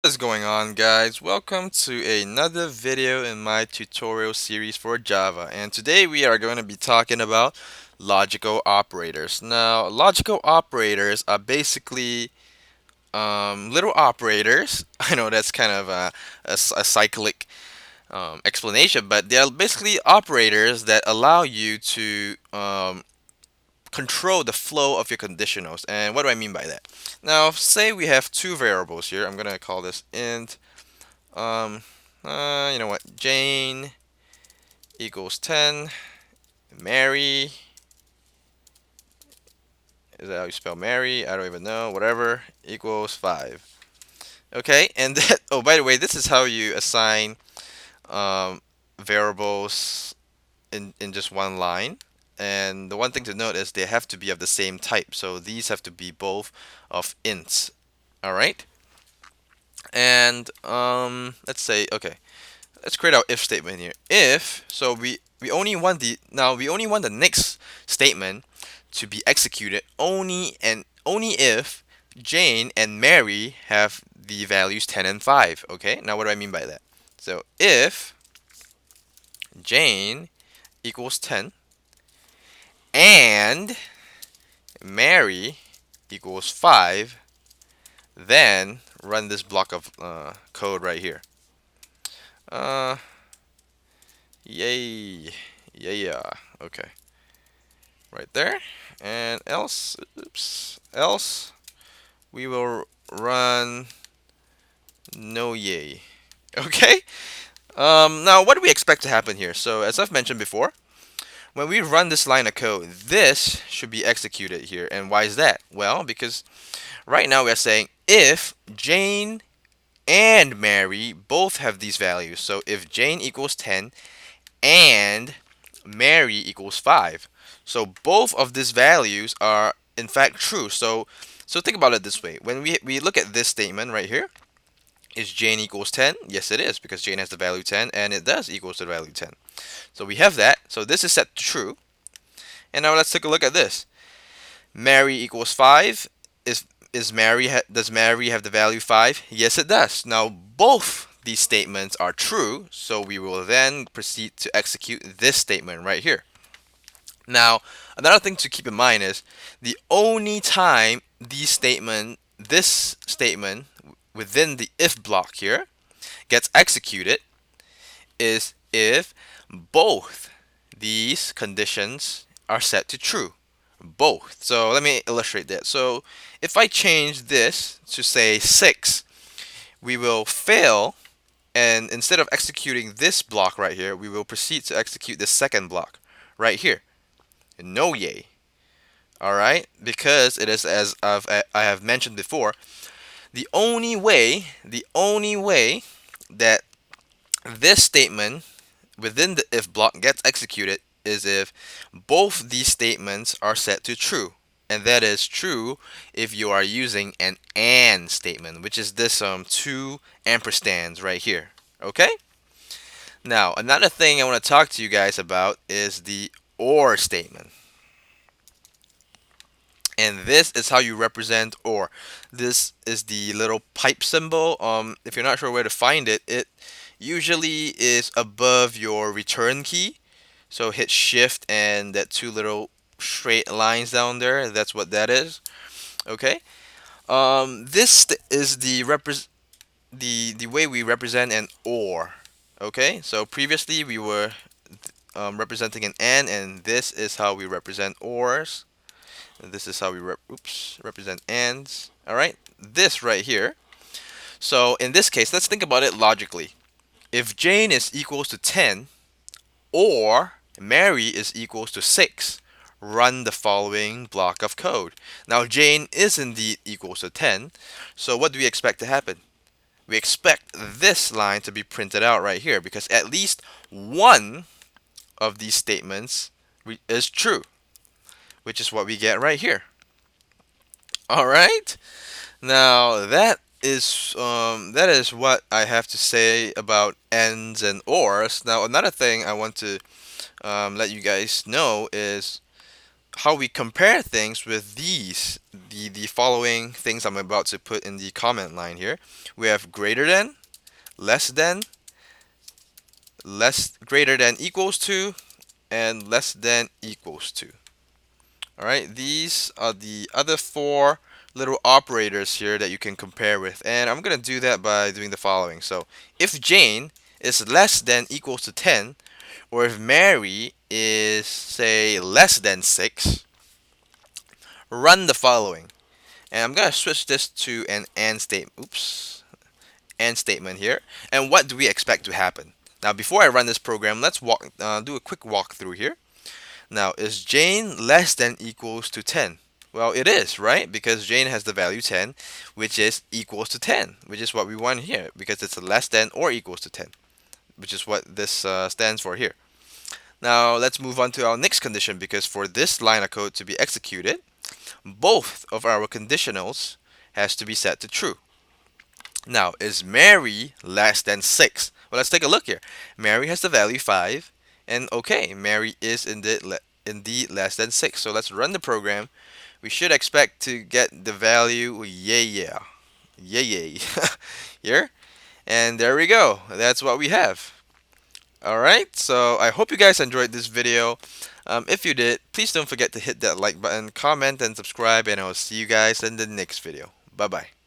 What is going on, guys? Welcome to another video in my tutorial series for Java, and today we are going to be talking about logical operators. Now, logical operators are basically little operators. I know that's kind of a cyclic explanation, but they are basically operators that allow you to control the flow of your conditionals. And what do I mean by that? Now, say we have two variables here. I'm gonna call this int. Um, you know what? Jane equals 10. Mary, is that how you spell Mary? I don't even know. Whatever, equals 5. Okay, and that, oh, by the way, this is how you assign um, variables in just one line. And the one thing to note is they have to be of the same type. So these have to be both of ints. All right. And let's say, okay, let's create our if statement here. If, so we only want the next statement to be executed only if Jane and Mary have the values 10 and 5. Okay, now what do I mean by that? So if Jane equals 10 and Mary equals 5, then run this block of code right here. Uh, yay, yeah, okay, right there. And else, else we will run no yay. Okay. Now what do we expect to happen here? So as I've mentioned before, when we run this line of code, this should be executed here. And why is that? Well, because right now we are saying if Jane and Mary both have these values. So if Jane equals 10 and Mary equals 5. So both of these values are in fact true. So think about it this way. When we look at this statement right here, is Jane equals 10? Yes, it is, because Jane has the value 10, and it does equals the value 10. So we have that. So this is set to true. And now let's take a look at this. Mary equals 5. Does Mary have the value 5? Yes, it does. Now both these statements are true, so we will then proceed to execute this statement right here. Now, another thing to keep in mind is the only time this statement within the if block here gets executed is if both these conditions are set to true. Both. So let me illustrate that. So if I change this to say 6, we will fail, and instead of executing this block right here, we will proceed to execute the second block right here. No yay. All right, because it is, as I have mentioned before, the only way that this statement within the if block gets executed is if both these statements are set to true. And that is true if you are using an AND statement, which is this two ampersands right here. Okay? Now, another thing I want to talk to you guys about is the OR statement. And this is how you represent OR. This is the little pipe symbol. If you're not sure where to find it, it usually is above your return key. So hit shift and that two little straight lines down there. That's what that is. Okay. This is the way we represent an OR. Okay. So previously we were representing an and this is how we represent ORs. This is how we represent ands. All right. This right here. So in this case, let's think about it logically. If Jane is equals to 10 or Mary is equals to 6, run the following block of code. Now Jane is indeed equals to 10, so what do we expect to happen? We expect this line to be printed out right here because at least one of these statements is true, which is what we get right here. All right. Now that is what I have to say about ands and ors. Now another thing I want to let you guys know is how we compare things with the following things I'm about to put in the comment line here. We have greater than, less than, less greater than equals to, and less than equals to. All right, these are the other four little operators here that you can compare with, and I'm gonna do that by doing the following. So if Jane is less than equals to 10, or if Mary is, say, less than 6, run the following. And I'm gonna switch this to an and statement. Oops, and statement here. And what do we expect to happen? Now, before I run this program, let's do a quick walkthrough here. Now, is Jane less than equals to 10? Well, it is, right? Because Jane has the value 10, which is equals to 10, which is what we want here, because it's less than or equals to 10, which is what this stands for here. Now, let's move on to our next condition, because for this line of code to be executed, both of our conditionals has to be set to true. Now, is Mary less than 6? Well, let's take a look here. Mary has the value 5, and okay, Mary is indeed less than 6. So let's run the program. We should expect to get the value yay here. And there we go. That's what we have. Alright, so I hope you guys enjoyed this video. If you did, please don't forget to hit that like button, comment, and subscribe, and I'll see you guys in the next video. Bye bye.